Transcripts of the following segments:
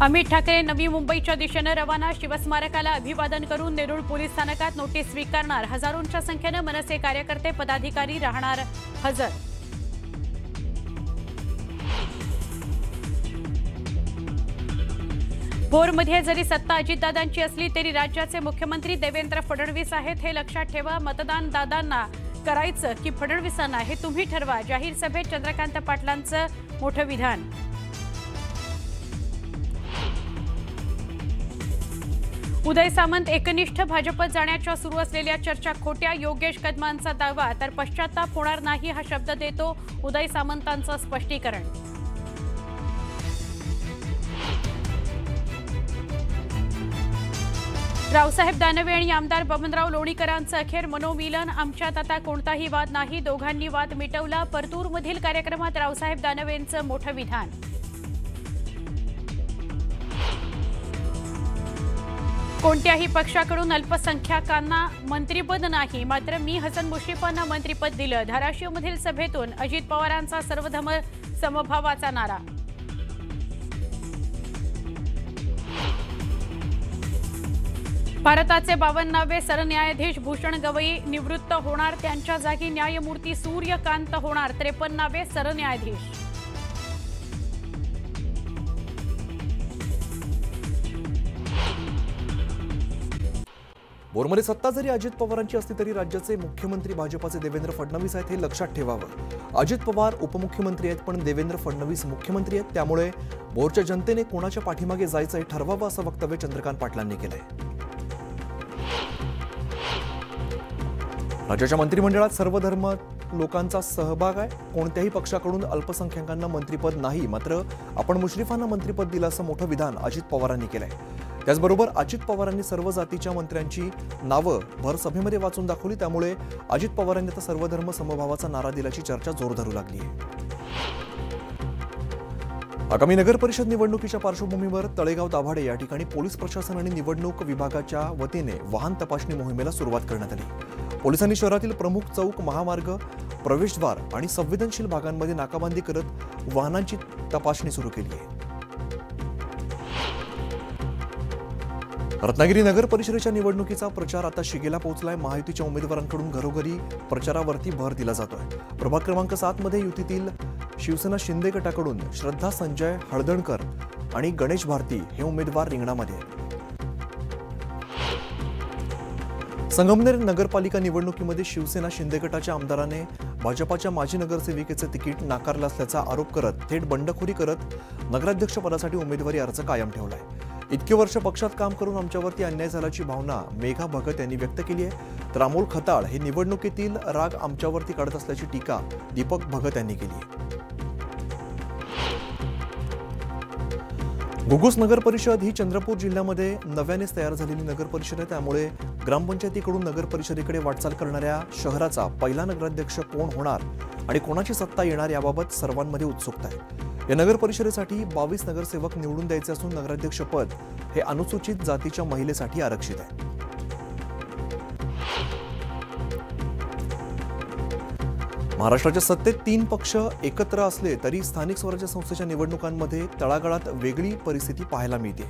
अमित ठाकरे नवी मुंबईच्या दिशेने रवाना। शिवस्मारकाला अभिवादन करून नेरूळ पोलीस स्थानकात नोटीस स्वीकारणार। हजारोंच्या संख्येने मनसे कार्यकर्ते पदाधिकारी राहणार हजर। भोरमध्ये जरी सत्ता अजितदादांची असली तरी राज्याचे मुख्यमंत्री देवेंद्र फडणवीस आहेत, हे लक्षात ठेवा। मतदान दादांना करायचं की फडणवीसांना हे तुम्ही ठरवा। जाहीर सभेत चंद्रकांत पाटलांचं मोठं विधान। उदय सामंत एकनिष्ठ भाजपत जाण्याच्या सुरू असलेल्या चर्चा खोट्या। योगेश कदमांचा दावा, तर पश्चाताप होणार नाही हा शब्द देतो उदय सामंतांचं स्पष्टीकरण। रावसाहेब दानवे आणि आमदार बबनराव लोणीकरांचं अखेर मनोमिलन। आमच्यात आता कोणताही वाद नाही, दोघांनी वाद मिटवला। परतूरमधील कार्यक्रमात रावसाहेब दानवेंचं मोठं विधान। कोणत्याही पक्षाकडून अल्पसंख्याकांना मंत्रिपद नाही, मात्र मी हसन मुश्रीफांना मंत्रिपद दिलं। धाराशिवमधील सभेतून अजित पवारांचा सर्वधर्म समभावाचा नारा। भारताचे 52वे सरन्यायाधीश भूषण गवई निवृत्त होणार, त्यांच्या जागी न्यायमूर्ती सूर्यकांत होणार। 53वे सरन्यायाधीश। भोरमध्ये सत्ता जरी अजित पवारांची असली तरी राज्याचे मुख्यमंत्री भाजपाचे देवेंद्र फडणवीस आहेत, हे लक्षात ठेवावं। अजित पवार उपमुख्यमंत्री आहेत पण देवेंद्र फडणवीस मुख्यमंत्री आहेत, त्यामुळे भोरच्या जनतेने कोणाच्या पाठीमागे जायचं हे ठरवावं, असं वक्तव्य चंद्रकांत पाटलांनी केलंय। राज्याच्या मंत्रिमंडळात सर्वधर्म लोकांचा सहभाग आहे। कोणत्याही पक्षाकडून अल्पसंख्याकांना मंत्रिपद नाही, मात्र आपण मुश्रीफांना मंत्रिपद दिलं, असं मोठं विधान अजित पवारांनी केलंय। त्याचबरोबर अजित पवारांनी सर्व जातीच्या मंत्र्यांची नावं भर सभेमध्ये वाचून दाखवली, त्यामुळे अजित पवारांनी आता सर्वधर्म समभावाचा नारा दिल्याची चर्चा जोर धरू लागली आहे। आगामी नगर परिषद निवडणुकीच्या पार्श्वभूमीवर तळेगाव दाभाडे या ठिकाणी पोलीस प्रशासन आणि निवडणूक विभागाच्या वतीने वाहन तपासणी मोहिमेला सुरुवात करण्यात आली। पोलिसांनी शहरातील प्रमुख चौक, महामार्ग, प्रवेशद्वार आणि संवेदनशील भागांमध्ये नाकाबंदी करत वाहनांची तपासणी सुरू केली आहे। रत्नागिरी नगर परिषदेच्या निवडणुकीचा प्रचार आता शिगेला पोहोचलाय। महायुतीच्या उमेदवारांकडून घरोघरी प्रचारावरती भर दिला जातोय। प्रभाग क्रमांक 7 मध्ये युतीतील शिवसेना शिंदे गटाकडून श्रद्धा संजय हळदणकर आणि गणेश भारती हे उमेदवार रिंगणामध्ये आहेत। संगमनेर नगरपालिका निवडणुकीमध्ये शिवसेना शिंदे गटाच्या आमदाराने भाजपाच्या माजी नगरसेविकेचे तिकीट नाकारलं असल्याचा आरोप करत थेट बंडखोरी करत नगराध्यक्षपदासाठी उमेदवारी अर्ज कायम ठेवलाय। इतके वर्ष पक्षात काम करून आमच्यावरती अन्याय झाल्याची भावना मेघा भगत यांनी व्यक्त केली आहे, तर अमोल खताळ हे निवडणुकीतील राग आमच्यावरती काढत असल्याची टीका दीपक भगत यांनी केली आहे। घुगुस नगर परिषद ही चंद्रपूर जिल्ह्यामध्ये नव्यानेच तयार झालेली नगर परिषद आहे, त्यामुळे ग्रामपंचायतीकडून नगर परिषदेकडे वाटचाल करणाऱ्या शहराचा पहिला नगराध्यक्ष कोण होणार आणि कोणाची सत्ता येणार याबाबत सर्वांमध्ये उत्सुकता आहे। या नगर परिषदेसाठी 22 नगरसेवक निवडून द्यायचे असून नगराध्यक्ष पद हे अनुसूचित जातीच्या महिलेसाठी आरक्षित आहे। महाराष्ट्राच्या सत्तेत 3 पक्ष एकत्र असले तरी स्थानिक स्वराज्य संस्थेच्या निवडणुकांमध्ये तळागाळात वेगळी परिस्थिती पाहायला मिळते।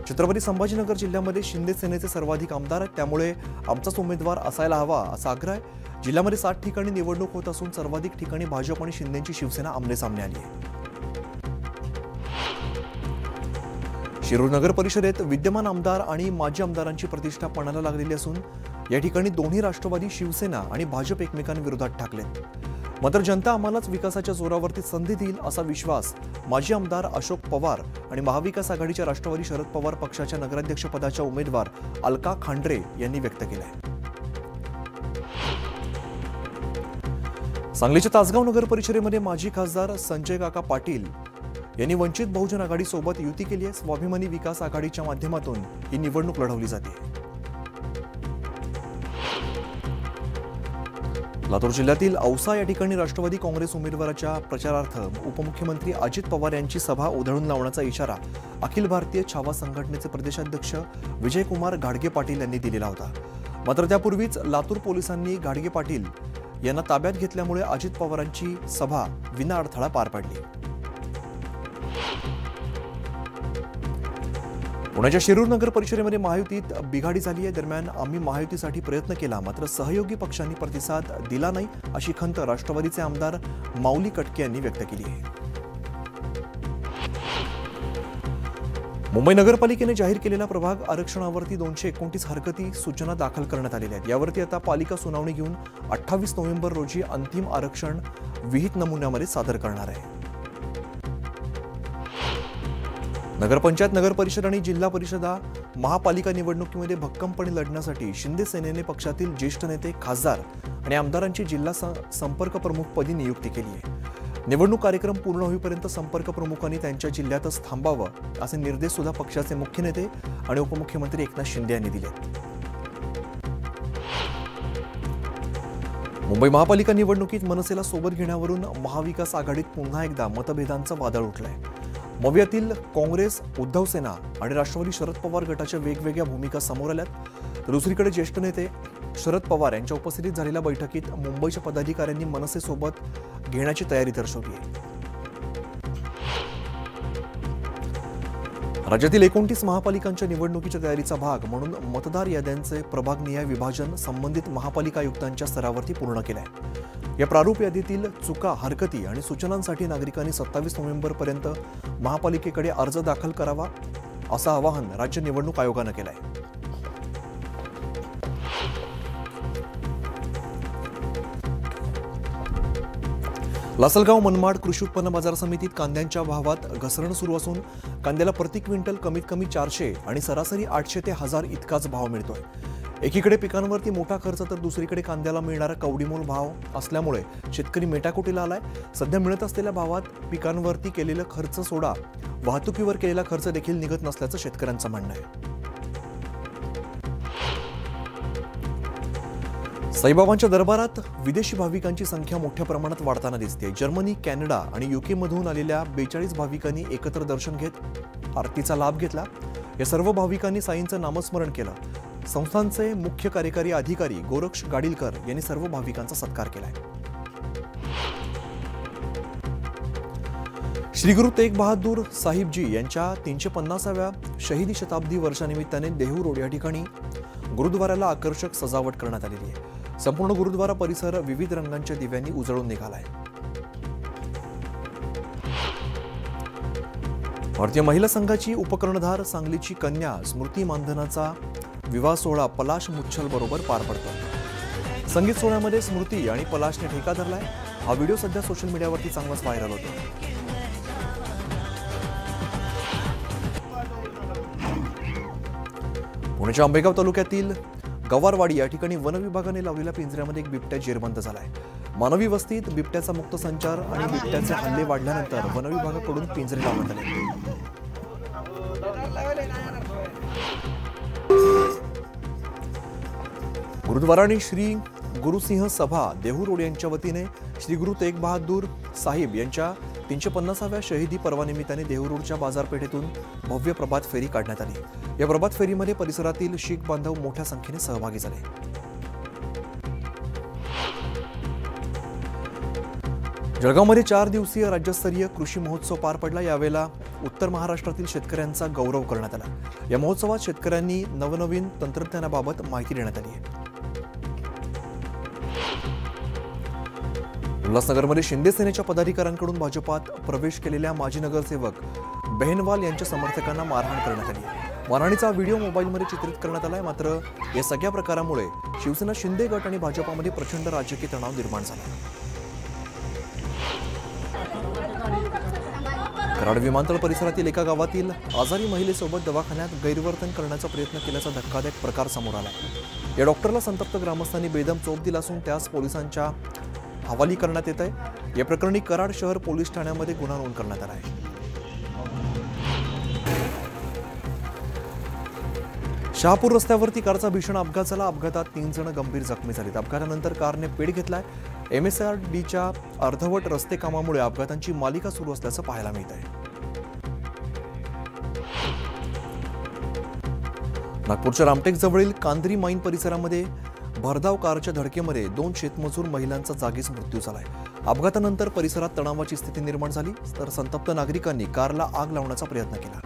छत्रपती संभाजीनगर जिल्ह्यामध्ये शिंदे सेनेचे सर्वाधिक आमदार आहेत, त्यामुळे आमचाच उमेदवार असायला हवा असा आग्रह आहे। जिल्ह्यामध्ये 60 ठिकाणी निवडणूक होत असून सर्वाधिक ठिकाणी भाजप आणि शिंदेची शिवसेना आमनेसामने आली आहे। शिरूर नगर परिषदेत विद्यमान आमदार आणि माजी आमदारांची प्रतिष्ठा पणाला लागलेली असून या ठिकाणी दोन्ही राष्ट्रवादी, शिवसेना आणि भाजप एकमेकांविरोधात ठाकलेत। मात्र जनता आम्हालाच विकासाच्या जोरावरती संधी देईल असा विश्वास माजी आमदार अशोक पवार आणि महाविकास आघाडीच्या राष्ट्रवादी शरद पवार पक्षाच्या नगराध्यक्षपदाच्या उमेदवार अलका खांडरे यांनी व्यक्त केलाय। सांगलीच्या तासगाव नगर परिषदेमध्ये माजी खासदार संजय काका पाटील यांनी वंचित बहुजन आघाडीसोबत युती केली आहे। स्वाभिमानी विकास आघाडीच्या माध्यमातून ही निवडणूक लढवली जाते। लातूर जिल्ह्यातील औसा या ठिकाणी राष्ट्रवादी काँग्रेस उमेदवाराच्या प्रचारार्थ उपमुख्यमंत्री अजित पवार यांची सभा उधळून लावण्याचा इशारा अखिल भारतीय छावा संघटनेचे प्रदेशाध्यक्ष विजयकुमार घाडगे पाटील यांनी दिलेला होता। मात्र त्यापूर्वीच लातूर पोलिसांनी घाडगे पाटील यांना ताब्यात घेतल्यामुळे अजित पवारांची सभा विना अडथळा पार पडली। पुण्याच्या शिरूर नगर परिषदेमध्ये महायुतीत बिघाडी झाली आहे. दरम्यान आम्ही महायुतीसाठी प्रयत्न केला, मात्र सहयोगी पक्षांनी प्रतिसाद दिला नाही, अशी खंत राष्ट्रवादीचे आमदार माऊली कटके यांनी व्यक्त केली आहे. मुंबई नगरपालिकेने जाहीर केलेल्या प्रभाग आरक्षणावरती 229 हरकती सूचना दाखल करण्यात आलेल्या आहेत. यावरती आता पालिका सुनावणी घेऊन 28 नोव्हेंबर रोजी अंतिम आरक्षण विहित नमुन्यामध्ये सादर करणार आहे. नगरपंचायत, नगर परिषद आणि जिल्हा परिषदा महापालिका निवडणुकीमध्ये भक्कमपणे लढण्यासाठी शिंदे सेनेने पक्षातील ज्येष्ठ नेते, खासदार आणि आमदारांची जिल्हा संपर्क प्रमुखपदी नियुक्ती केली आहे. निवडणूक कार्यक्रम पूर्ण होईपर्यंत संपर्क प्रमुखांनी त्यांच्या जिल्ह्यातच थांबावं, असे निर्देश सुद्धा पक्षाचे मुख्य नेते आणि उपमुख्यमंत्री एकनाथ शिंदे यांनी दिले. मुंबई महापालिका निवडणुकीत मनसेला सोबत घेण्यावरून महाविकास आघाडीत पुन्हा एकदा मतभेदांचं वादळ उठलंय. मवियातील काँग्रेस, उद्धव सेना आणि राष्ट्रवादी शरद पवार गटाच्या वेगवेगळ्या भूमिका समोर आल्यात. तर दुसरीकडे ज्येष्ठ नेते शरद पवार यांच्या उपस्थितीत झालेल्या बैठकीत मुंबईच्या पदाधिकाऱ्यांनी मनसेसोबत घेण्याची तयारी दर्शवली आहे. राज्यातील 29 महापालिकांच्या निवडणुकीच्या तयारीचा भाग म्हणून मतदार याद्यांचे प्रभागनिहाय विभाजन संबंधित महापालिका आयुक्तांच्या स्तरावरती पूर्ण केलं आहे. या प्रारूप यादीतील चुका, हरकती आणि सूचनांसाठी नागरिकांनी 27 नोव्हेंबरपर्यंत महापालिकेकडे अर्ज दाखल करावा, असं आवाहन राज्य निवडणूक आयोगानं केलं आहे. लासलगाव मनमाड कृषी उत्पन्न बाजार समितीत कांद्यांच्या भावात घसरण सुरू असून कांद्याला प्रति क्विंटल कमीत कमी 400 आणि सरासरी 800 ते 1000 इतकाच भाव मिळतोय. एकीकडे पिकांवरती मोठा खर्च तर दुसरीकडे कांद्याला मिळणारा कवडीमोल भाव असल्यामुळे शेतकरी मेटाकुटीला आलाय. सध्या मिळत असलेल्या भावात पिकांवरती केलेला खर्च सोडा, वाहतुकीवर केलेला खर्च देखील निघत नसल्याचं शेतकऱ्यांचं म्हणणं आहे. साईबाबांच्या दरबारात विदेशी भाविकांची संख्या मोठ्या प्रमाणात वाढताना दिसते. जर्मनी, कॅनडा आणि UK मधून आलेल्या 42 भाविकांनी एकत्र दर्शन घेत आरतीचा लाभ घेतला. या सर्व भाविकांनी साईंचं नामस्मरण केलं. संस्थानचे मुख्य कार्यकारी अधिकारी गोरक्ष गाडीलकर यांनी सर्व भाविकांचा सत्कार केलाय. श्री गुरु तेग बहादूर साहिबजी यांच्या 350व्या शहीदी शताब्दी वर्षानिमित्ताने देहू रोड या ठिकाणी गुरुद्वाराला आकर्षक सजावट करण्यात आलेली आहे. संपूर्ण गुरुद्वारा परिसर विविध रंगांच्या दिव्यांनी उजळून निघालाय. भारतीय महिला संघाची उपकर्णधार सांगलीची कन्या स्मृती मानधनाचा विवाह सोहळा पलाश मुच्छल बरोबर पार पडतो. संगीत सोहळ्यामध्ये स्मृती आणि पलाशने ठेका धरलाय. हा व्हिडिओ सध्या सोशल मीडियावरती चांगलाच व्हायरल होतो. पुण्याच्या आंबेगाव तालुक्यातील गवारवाडी या ठिकाणी वन विभागाने लावलेल्या पिंजऱ्यामध्ये एक बिबट्या जेरबंद झालाय. मानवी वस्तीत बिबट्याचा मुक्त संचार आणि बिबट्याचे हल्ले वाढल्यानंतर वन विभागाकडून पिंजरे लावण्यात आले. गुरुद्वारा आणि श्री गुरुसिंह सभा देहू रोड यांच्या वतीने श्री गुरु तेग बहादूर साहिब यांच्या 350व्या शहीदी पर्वानिमित्ताने देहू रोडच्या बाजारपेठेतून भव्य प्रभात फेरी काढण्यात आली. या प्रभात फेरीमध्ये परिसरातील शीख बांधव मोठ्या संख्येने सहभागी झाले. जळगावमध्ये 4 दिवसीय राज्यस्तरीय कृषी महोत्सव पार पडला. यावेळेला उत्तर महाराष्ट्रातील शेतकऱ्यांचा गौरव करण्यात आला. या महोत्सवात शेतकऱ्यांनी नवनवीन तंत्रज्ञानाबाबत माहिती देण्यात आली आहे. उल्हासनगरमध्ये शिंदे सेनेच्या पदाधिकाऱ्यांकडून भाजपात प्रवेश केलेल्या माजी नगरसेवक बेहनवाल यांच्या समर्थकांना मारहाण करण्यात आली. मारहाणीचा व्हिडिओ मोबाईलमध्ये चित्रित करण्यात आलाय. मात्र या सगळ्या प्रकारामुळे शिवसेना शिंदे गट आणि भाजपामध्ये प्रचंड राजकीय तणाव निर्माण झाला. कराड विमानतळ परिसरातील एका गावातील आजारी महिलेसोबत दवाखान्यात गैरवर्तन करण्याचा प्रयत्न केल्याचा धक्कादायक प्रकार समोर आला. या डॉक्टरला संतप्त ग्रामस्थांनी बेदम चोप दिला असून त्यास पोलिसांच्या हवाली करण्यात येत आहे. या प्रकरणी कराड शहर पोलीस ठाण्यामध्ये गुन्हा नोंद करण्यात आला आहे. शहापूर रस्त्यावरती कारचा भीषण अपघात झाला. अपघातात 3 जण गंभीर जखमी झालेत. अपघातानंतर कारने पेट घेतलाय. MSRDच्या अर्धवट रस्ते कामामुळे अपघातांची मालिका सुरू असल्याचं पाहायला मिळत आहे. नागपूरच्या रामटेक जवळील कांद्री माईन परिसरामध्ये भरधाव कारच्या धडकेमध्ये 2 शेतमजूर महिलांचा जागीच मृत्यू झालाय. अपघातानंतर परिसरात तणावाची स्थिती निर्माण झाली तर संतप्त नागरिकांनी कारला आग लावण्याचा प्रयत्न केला.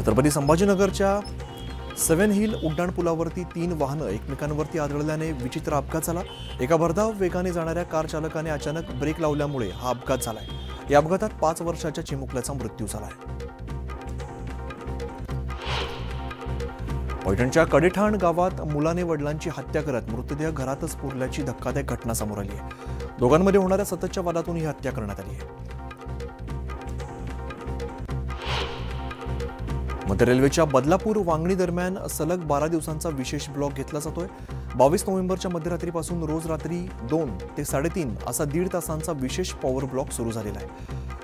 छत्रपती संभाजीनगरच्या 7 हिल उड्डाणपुलावरती 3 वाहनं एकमेकांवरती आदळल्याने विचित्र अपघात झाला. एका भरधाव वेगाने जाणाऱ्या कार चालकाने अचानक ब्रेक लावल्यामुळे हा अपघात झालाय. या अपघातात 5 वर्षाच्या चिमुकल्याचा मृत्यू झालाय. पैठणच्या कडेठाण गावात मुलाने वडिलांची हत्या करत मृतदेह घरातच पुरल्याची धक्कादायक घटना समोर आली आहे. दोघांमध्ये होणाऱ्या सततच्या वादातून ही हत्या करण्यात आली आहे. मध्य रेल्वेच्या बदलापूर वांगणी दरम्यान सलग 12 दिवसांचा विशेष ब्लॉक घेतला जातोय. 22 नोव्हेंबरच्या मध्यरात्रीपासून रोज रात्री 2 ते 3:30 असा 1.5 तासांचा विशेष पॉवर ब्लॉक सुरू झालेला आहे.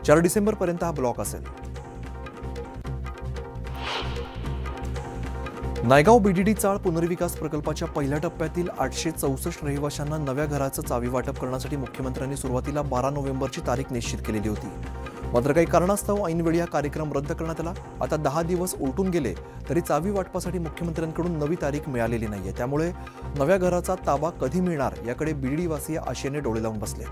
4 डिसेंबरपर्यंत हा ब्लॉक असेल. नायगाव बीडीडी चाळ पुनर्विकास प्रकल्पाच्या पहिल्या टप्प्यातील 864 रहिवाशांना नव्या घराचं चावी वाटप करण्यासाठी मुख्यमंत्र्यांनी सुरुवातीला 12 नोव्हेंबरची तारीख निश्चित केलेली होती. मात्र काही कारणास्तव ऐनवेळी हा कार्यक्रम रद्द करण्यात आला. आता 10 दिवस उलटून गेले तरी चावी वाटपासाठी मुख्यमंत्र्यांकडून नवी तारीख मिळालेली नाहीये. त्यामुळे नव्या घराचा ताबा कधी मिळणार याकडे बीडीडीवासीय आशेने डोळे लावून बसले.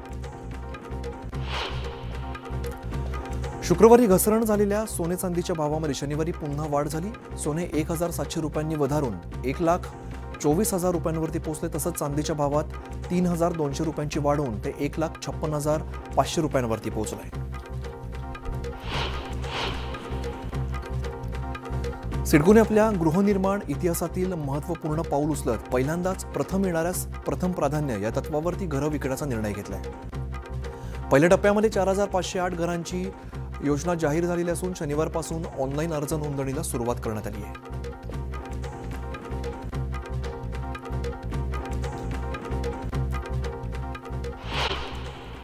शुक्रवारी घसरण झालेल्या सोने चांदीच्या भावामध्ये शनिवारी पुन्हा वाढ झाली. सोने 1,700 रुपयांनी वधारून 1,24,000 रुपयांवरती पोहोचले. तसंच चांदीच्या भावात 3,200 रुपयांची वाढ होऊन ते 1,56,500 रुपयांवरती पोहोचले. सिडकोने आपल्या गृहनिर्माण इतिहासातील महत्त्वपूर्ण पाऊल उचलत पहिल्यांदाच प्रथम येणाऱ्यास प्रथम प्राधान्य या तत्वावरती घरं विकण्याचा निर्णय घेतलाय. पहिल्या टप्प्यामध्ये 4,508 घरांची योजना जाहीर झालेली असून शनिवारपासून ऑनलाईन अर्ज नोंदणीला सुरुवात करण्यात आली आहे.